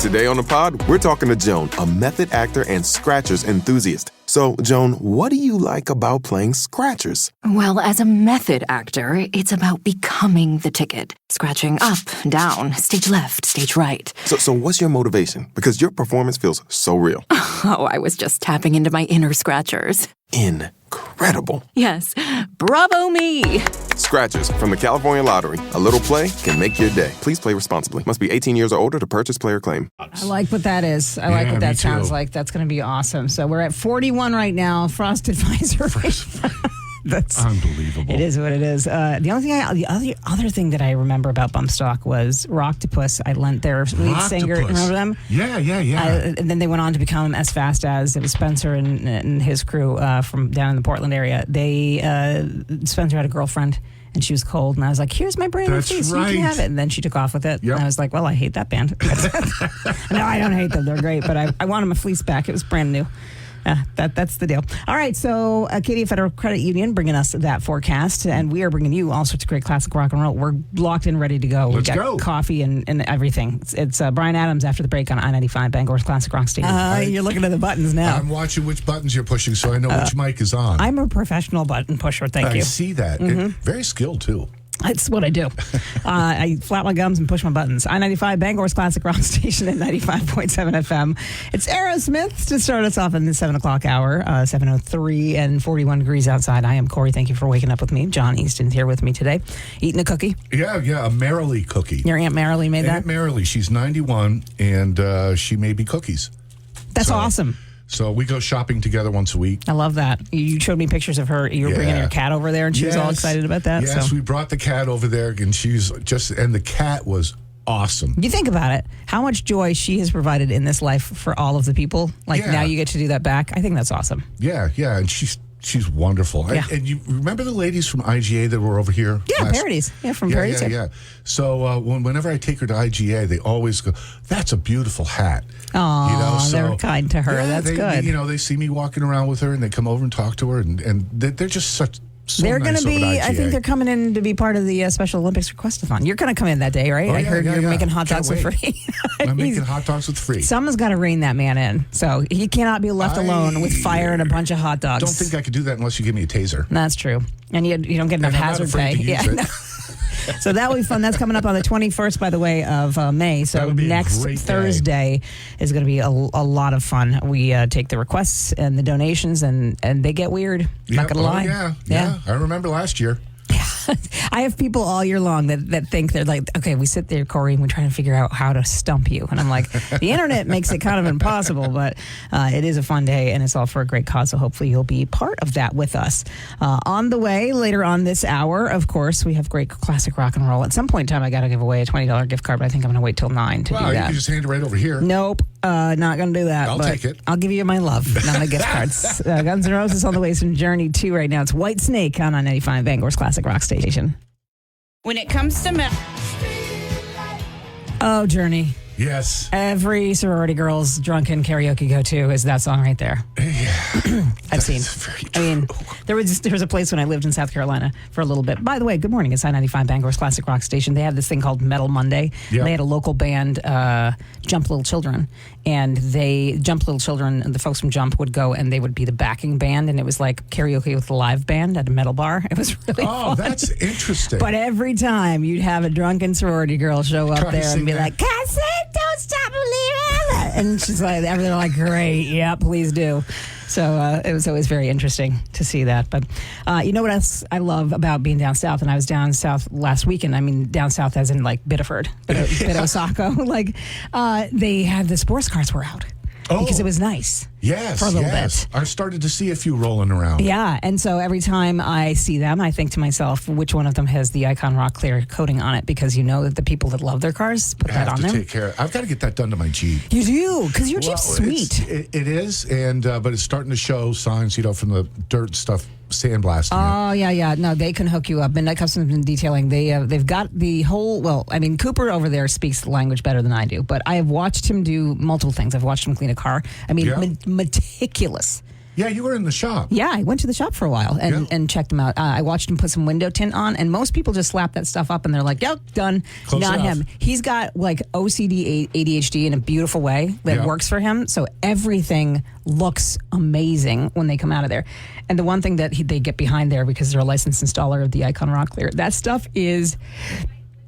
Today on the pod, we're talking to Joan, a method actor and scratchers enthusiast. So, Joan, what do you like about playing scratchers? Well, as a method actor, it's about becoming the ticket. Scratching up, down, stage left, stage right. So what's your motivation? Because your performance feels so real. Oh, I was just tapping into my inner scratchers. Incredible. Yes. Bravo me. Scratchers from the California Lottery. A little play can make your day. Please play responsibly. Must be 18 years or older to purchase player claim. I like what that is. I like what that sounds like. That's going to be awesome. So we're at 41 right now. Frost advisor. That's unbelievable. It is what it is. The other thing that I remember about Bumpstock was Rocktopus. I lent their lead singer. Remember them? Yeah. And then they went on to become As Fast As. It was Spencer and his crew from down in the Portland area. Spencer had a girlfriend. And she was cold, and I was like, here's my brand new fleece, you can have it. And then she took off with it. Yep. And I was like, well, I hate that band. No, I don't hate them. They're great, but I want my fleece back. It was brand new. That's the deal. All right, so Acadia Federal Credit Union bringing us that forecast, and we are bringing you all sorts of great classic rock and roll. We're locked in, ready to go. Let's We've got coffee and everything. It's Brian Adams after the break on I-95, Bangor's Classic Rock Station. You're looking at the buttons now. I'm watching which buttons you're pushing so I know which mic is on. I'm a professional button pusher, thank you. I see that. Very skilled, too. That's what I do. I flap my gums and push my buttons. I-95, Bangor's Classic Rock Station at 95.7 FM. It's Aerosmith to start us off in the 7 o'clock hour, 7:03 and 41 degrees outside. I am Corey. Thank you for waking up with me. John Easton's here with me today, eating a cookie. Yeah, a Marilee cookie. Your Aunt Marilee made that? Aunt Marilee, she's 91, and she made me cookies. That's awesome. So we go shopping together once a week. I love that. You showed me pictures of her. You were bringing your cat over there, and she was all excited about that. Yes, we brought the cat over there, and and the cat was awesome. You think about it, how much joy she has provided in this life for all of the people. Now you get to do that back. I think that's awesome. Yeah, and she's wonderful. Yeah. And you remember the ladies from IGA that were over here? Yeah, Parodies. Yeah, from Parodies. Yeah. So whenever I take her to IGA, they always go, "That's a beautiful hat." Oh, they're kind to her. That's good. They see me walking around with her, and they come over and talk to her, and they're just so they're nice going to be, I think they're coming in to be part of the Special Olympics Request-a-thon. You're going to come in that day, right? I heard you're making hot dogs for free. I'm making hot dogs with free. Someone's got to rein that man in. So he cannot be left alone with fire and a bunch of hot dogs. Don't think I could do that unless you give me a taser. That's true. And you don't get enough hazard pay. So that will be fun. That's coming up on the 21st, by the way, of May. So next Thursday is going to be a lot of fun. We take the requests and the donations, and they get weird. Not going to lie. Yeah. I remember last year. I have people all year long that think they're like, okay, we sit there, Corey, and we're trying to figure out how to stump you. And I'm like, the internet makes it kind of impossible, but it is a fun day, and it's all for a great cause, so hopefully you'll be part of that with us. On the way, later on this hour, of course, we have great classic rock and roll. At some point in time, I got to give away a $20 gift card, but I think I'm going to wait till 9 to do that. You can just hand it right over here. Nope, not going to do that. I'll take it. I'll give you my love, not my gift cards. Guns N' Roses on the way, some Journey 2 right now. It's White Snake on I-95, Bangor's Classic Rock Station. When it comes to Oh, Journey. Yes. Every sorority girl's drunken karaoke go-to is that song right there. Yeah. I've seen. I mean, there was a place when I lived in South Carolina for a little bit. By the way, good morning. It's I-95 Bangor's Classic Rock Station. They have this thing called Metal Monday. Yep. They had a local band, Jump Little Children. And Jump Little Children, the folks from Jump would go and they would be the backing band. And it was like karaoke with a live band at a metal bar. It was really fun. Oh, that's interesting. But every time you'd have a drunken sorority girl show up there and be like, Cassie, don't stop believing. And she's like, they're like, great. Yeah, please do. So it was always very interesting to see that. But you know what else I love about being down south? And I was down south last weekend. I mean, down south as in like Biddeford, Osako. Like they had the sports cars were out. Because it was nice. Yes, for a little bit. I started to see a few rolling around. Yeah, and so every time I see them, I think to myself, which one of them has the Icon Rock clear coating on it? Because you know that the people that love their cars put that on them. Take care. I've got to get that done to my Jeep. You do, because your Jeep's sweet. It is, and but it's starting to show signs, from the dirt stuff. Sandblasting. Oh, yeah. No, they can hook you up. Midnight Customs and Detailing, they've got the whole, Cooper over there speaks the language better than I do, but I have watched him do multiple things. I've watched him clean a car. I mean, meticulous Yeah, you were in the shop. Yeah, I went to the shop for a while and checked them out. I watched him put some window tint on, and most people just slap that stuff up and they're like, yep, done. Close Not enough. him. He's got like OCD, ADHD in a beautiful way that works for him. So everything looks amazing when they come out of there. And the one thing that they get behind there, because they're a licensed installer of the Icon Rock Clear, that stuff is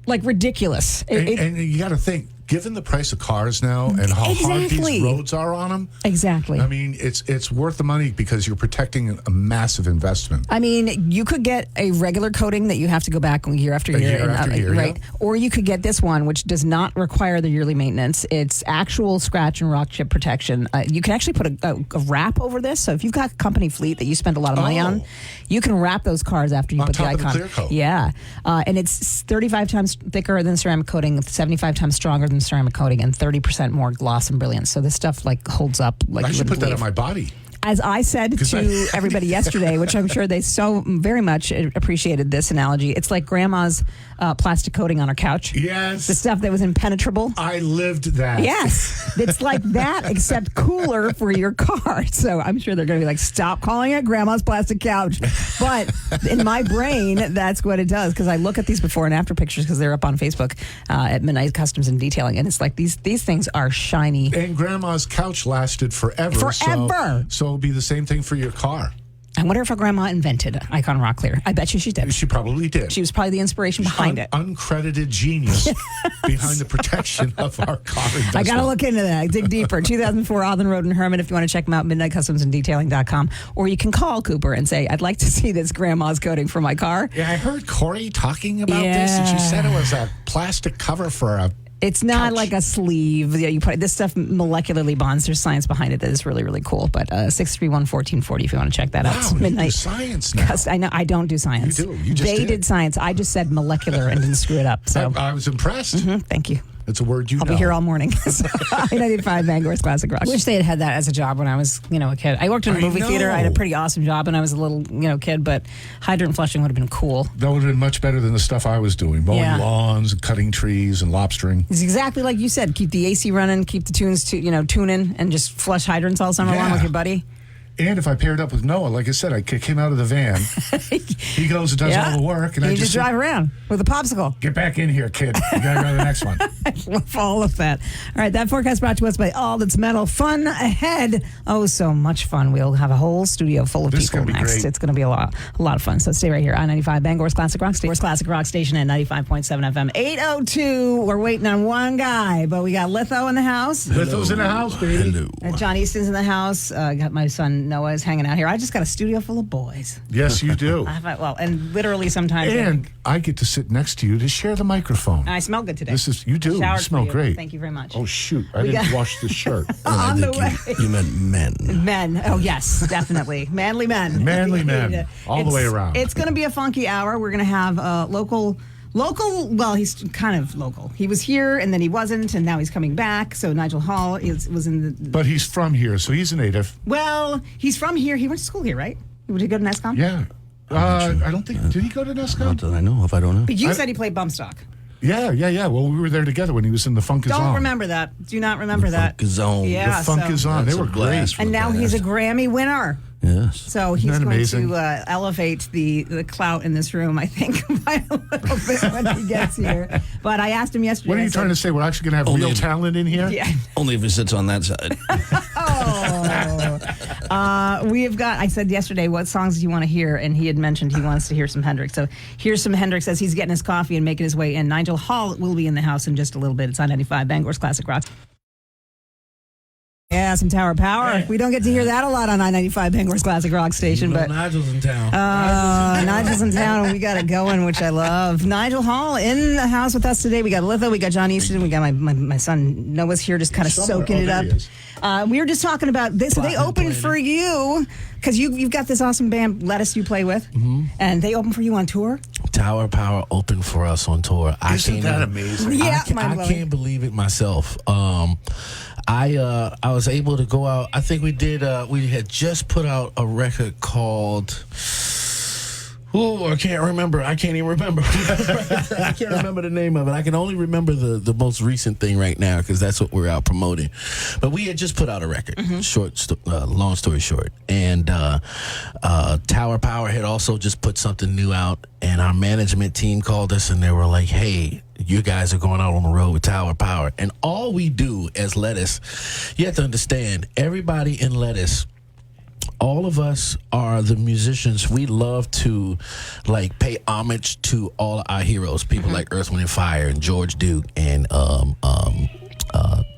like ridiculous. And you got to think, given the price of cars now and how hard these roads are on them. Exactly. I mean, it's worth the money because you're protecting a massive investment. I mean, you could get a regular coating that you have to go back year after year. Right? Yeah. Or you could get this one, which does not require the yearly maintenance. It's actual scratch and rock chip protection. You can actually put a wrap over this. So if you've got a company fleet that you spend a lot of money on, you can wrap those cars after you put the Icon. Of the clear coat. Yeah. And it's 35 times thicker than ceramic coating, 75 times stronger than ceramic coating, and 30% more gloss and brilliance. So this stuff like holds up like I you should put wouldn't that believe. on my body. As I said to everybody yesterday, which I'm sure they so very much appreciated this analogy, it's like grandma's plastic coating on her couch. Yes. The stuff that was impenetrable. I lived that. Yes. It's like that, except cooler for your car. So I'm sure they're going to be like, stop calling it grandma's plastic couch. But in my brain, that's what it does. Because I look at these before and after pictures because they're up on Facebook at Midnight Customs and Detailing. And it's like these things are shiny. And grandma's couch lasted forever. Forever. So it'll be the same thing for your car. I wonder if our grandma invented Icon Rock Clear. I bet you she did. She probably did. She was probably the inspiration behind it. Uncredited genius behind the protection of our car investment. I got to look into that. Dig deeper. 2004 Alden Road in Herman. If you want to check them out, midnightcustomsanddetailing.com. Or you can call Cooper and say, I'd like to see this grandma's coating for my car. Yeah, I heard Corey talking about this, and she said it was a plastic cover for a It's not couch. like a sleeve. Yeah, you put this stuff molecularly bonds. There's science behind it that is really, really cool. But 631-1440 if you want to check that out. Wow, you do science now. I know I don't do science. You do. You just They did science. I just said molecular and didn't screw it up. So I was impressed. Thank you. It's a word I'll be here all morning. I-95 Bangor's Classic Rock. I wish they had had that as a job when I was, a kid. I worked in a movie theater. I had a pretty awesome job when I was a little, kid, but hydrant flushing would have been cool. That would have been much better than the stuff I was doing, mowing lawns and cutting trees and lobstering. It's exactly like you said. Keep the AC running, keep the tunes, tuning, and just flush hydrants all summer long with your buddy. And if I paired up with Noah, like I said, I kick him out of the van. He goes and does all the work. And I just drive around with a popsicle. Get back in here, kid. You got to go to the next one. I love all of that. All right, that forecast brought to us by All That's Metal. Fun ahead. Oh, so much fun. We'll have a whole studio full of people next. Great. It's going to be a lot of fun. So stay right here. I-95 Bangor's Classic Rock Station at 95.7 FM. 802. We're waiting on one guy, but we got Litho in the house. Litho's in the house, baby. Hello. John Easton's in the house. Got my son Noah is hanging out here. I just got a studio full of boys. Yes, you do. And literally sometimes. And I get to sit next to you to share the microphone. And I smell good today. You do. You smell great. Thank you very much. Oh, shoot. I didn't wash the shirt. On the way. You meant men. Men. Oh, yes, definitely. Manly men. Manly men. All the way around. It's going to be a funky hour. We're going to have local, well, he's kind of local. He was here and then he wasn't, and now he's coming back. So Nigel Hall was in the... But he's from here, so he's a native. Well, he's from here. He went to school here, right? Did he go to NESCOM? Yeah. I don't think... Did he go to NESCOM? Not that I know of. I don't know. But you said he played bump stock. Yeah. Well, we were there together when he was in the Funk Is On. Don't remember that. Do not remember that. Funk Is On. Yeah, the Funk Is On. They were great. And now he's a Grammy winner. Yes. So he's going to elevate the clout in this room, I think, by a little bit when he gets here. But I asked him yesterday. What are you trying to say? We're actually going to have real talent in here? Yeah. Only if he sits on that side. We've got, I said yesterday, what songs do you want to hear? And he had mentioned he wants to hear some Hendrix. So here's some Hendrix as he's getting his coffee and making his way in. Nigel Hall will be in the house in just a little bit. It's on 95 Bangor's Classic Rock. Yeah, some Tower Power. Yeah. We don't get to hear that a lot on I-95 Bangor's Classic Rock Station. But Nigel's in town. Nigel's in town, and we got it going, which I love. Nigel Hall in the house with us today. We got Litho, we got John Easton, we got my son Noah's here just kind of soaking it up. We were just talking about this. So they opened for you, because you've got this awesome band, Lettuce, you play with, and they opened for you on tour? Tower Power opened for us on tour. Isn't that amazing? Yeah, I can't believe it myself. I was able to go out. I think we did. We had just put out a record called Oh, I can't remember. I can't even remember. I can't remember the name of it. I can only remember the most recent thing right now because that's what we're out promoting. But we had just put out a record, long story short. And Tower Power had also just put something new out. And our management team called us and they were like, hey, you guys are going out on the road with Tower Power. And all we do as Lettuce, you have to understand, everybody in Lettuce, all of us are the musicians. We love to like pay homage to all of our heroes, people like Earth, Wind and Fire and George Duke and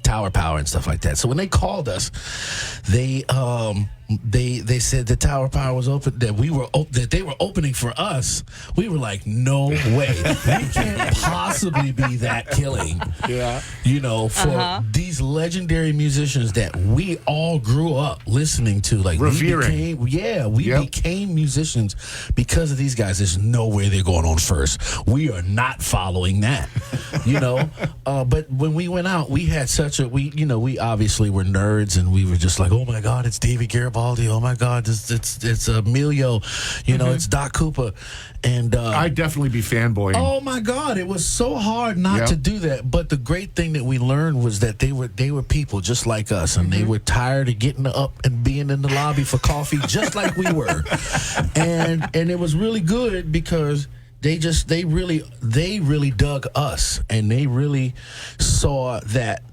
Tower Power and stuff like that. So when they called us, they said that Tower Power was open, that they were opening for us. We were like, no way, we can't possibly be that killing. Yeah, you know, for these legendary musicians that we all grew up listening to, like revering. We became musicians because of these guys. There's no way they're going on first. We are not following that, you know. But when we went out, we had we obviously were nerds and we were just like, oh my God, it's David Garibaldi. Oh my God, it's Emilio. You know, it's Doc Cooper. And I'd definitely be fanboying. Oh my God, it was so hard not to do that. But the great thing that we learned was that they were people just like us, and they were tired of getting up and being in the lobby for coffee just like we were. And it was really good because they really dug us, and they really saw that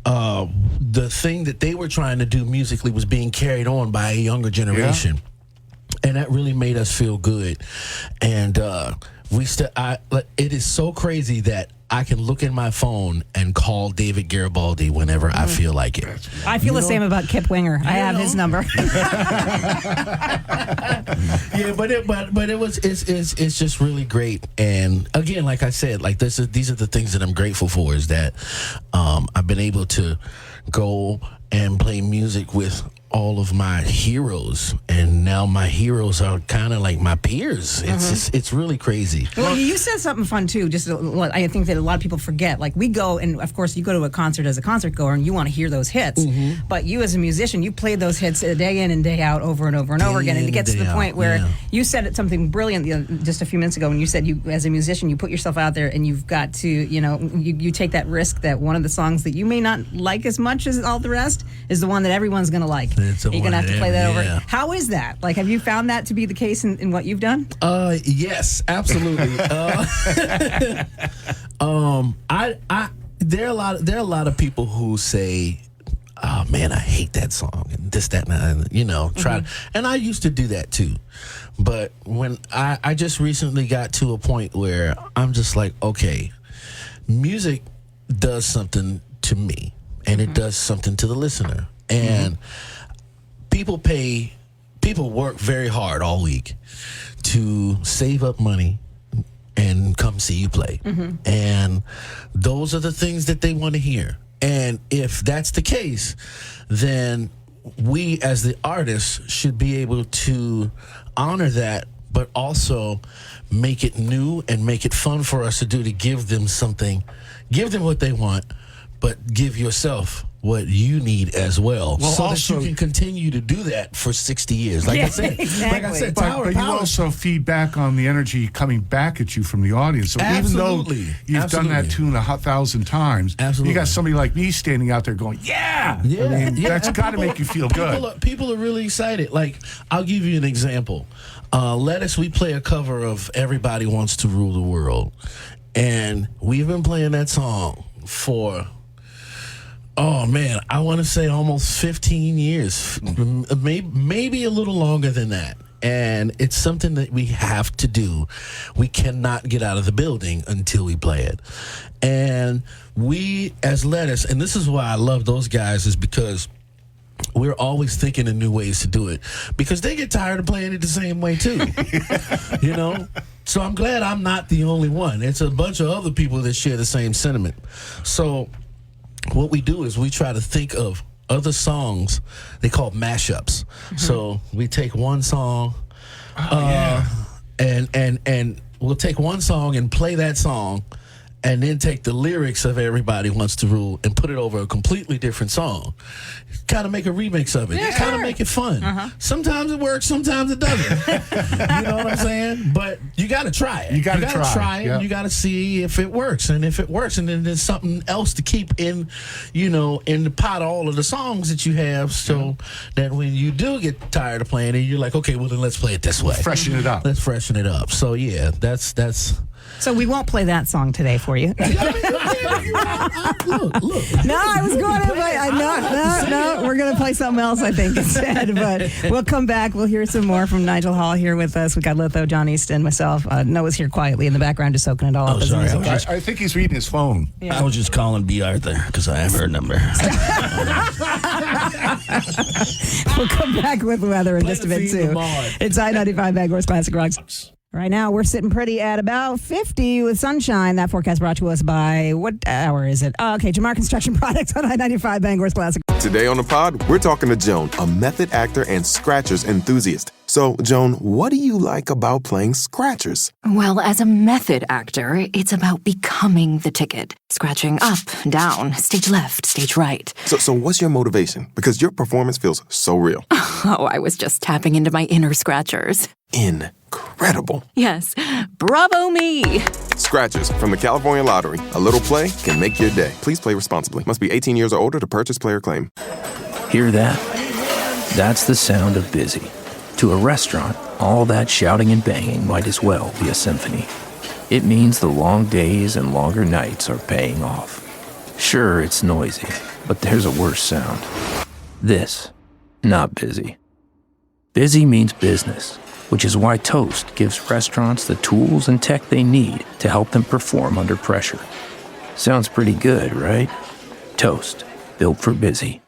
the thing that they were trying to do musically was being carried on by a younger generation. And that really made us feel good. And it is so crazy that I can look in my phone and call David Garibaldi whenever I feel like it. I feel the same about Kip Winger. I have his number. Yeah, but it's just really great. And again, like I said, like these are the things that I'm grateful for, is that I've been able to go and play music with all of my heroes, and now my heroes are kind of like my peers. It's really crazy. Well, you said something fun too. Just I think that a lot of people forget. Like, we go, and of course you go to a concert as a concert goer and you want to hear those hits, but you as a musician, you played those hits day in and day out, over and over and over again, and it gets to the point where you said something brilliant just a few minutes ago when you said, you as a musician, you put yourself out there and you've got to, you take that risk that one of the songs that you may not like as much as all the rest is the one that everyone's going to like. You're going to have to play that over. How is that? Like, have you found that to be the case in what you've done? Yes, absolutely. There are a lot of people who say, "Oh man, I hate that song," and this, that, and try. And I used to do that too, but when I just recently got to a point where I'm just like, okay, music does something to me, and it does something to the listener, and people work very hard all week to save up money and come see you play. And those are the things that they want to hear. And if that's the case, then we as the artists should be able to honor that, but also make it new and make it fun for us to do, to give them something, give them what they want, but give yourself what you need as well, so also, that you can continue to do that for 60 years. Like I said, exactly. But you also feed back on the energy coming back at you from the audience. So even though you've done that tune 1,000 times, you got somebody like me standing out there going, yeah. I mean, that's got to make you feel good. People are really excited. Like, I'll give you an example. Lettuce, we play a cover of Everybody Wants to Rule the World. And we've been playing that song for... oh man, I want to say almost 15 years, maybe a little longer than that. And it's something that we have to do. We cannot get out of the building until we play it. And we as Lettuce, and this is why I love those guys, is because we're always thinking of new ways to do it, because they get tired of playing it the same way too. So I'm glad I'm not the only one. It's a bunch of other people that share the same sentiment. So what we do is we try to think of other songs. They call mashups. So we take one song, and we'll take one song and play that song, and then take the lyrics of Everybody Wants to Rule and put it over a completely different song. Kind of make a remix of it. Kind of make it fun. Sometimes it works, sometimes it doesn't. You know what I'm saying? But you got to try it. You got to try it. And you got to see if it works. And if it works, and then there's something else to keep in, in the pot of all of the songs that you have, so that when you do get tired of playing it, you're like, okay, well then let's play it this way. Freshen it up. Let's freshen it up. So yeah, that's. So we won't play that song today for you. Look. No, I was going to play. No, we're going to play something else, I think, instead. But we'll come back. We'll hear some more from Nigel Hall here with us. We got Litho, John Easton, myself. Noah's here quietly in the background, just soaking it all up. Sorry, I think he's reading his phone. I was just calling B. Arthur because I have her number. We'll come back with weather in just a bit, too. It's I-95 Bangor's Classic Rocks. Right now, we're sitting pretty at about 50 with sunshine. That forecast brought to us by, what hour is it? Okay, Jamar Construction Products on I-95 Bangor's Classic. Today on the pod, we're talking to Joan, a method actor and scratchers enthusiast. So, Joan, what do you like about playing scratchers? Well, as a method actor, it's about becoming the ticket. Scratching up, down, stage left, stage right. So what's your motivation? Because your performance feels so real. Oh, I was just tapping into my inner scratchers. Incredible. Yes. Bravo me. Scratchers from the California Lottery. A little play can make your day. Please play responsibly. Must be 18 years or older to purchase player claim. Hear that? That's the sound of busy. To a restaurant, all that shouting and banging might as well be a symphony. It means the long days and longer nights are paying off. Sure, it's noisy, but there's a worse sound. This, not busy. Busy means business, which is why Toast gives restaurants the tools and tech they need to help them perform under pressure. Sounds pretty good, right? Toast, built for busy.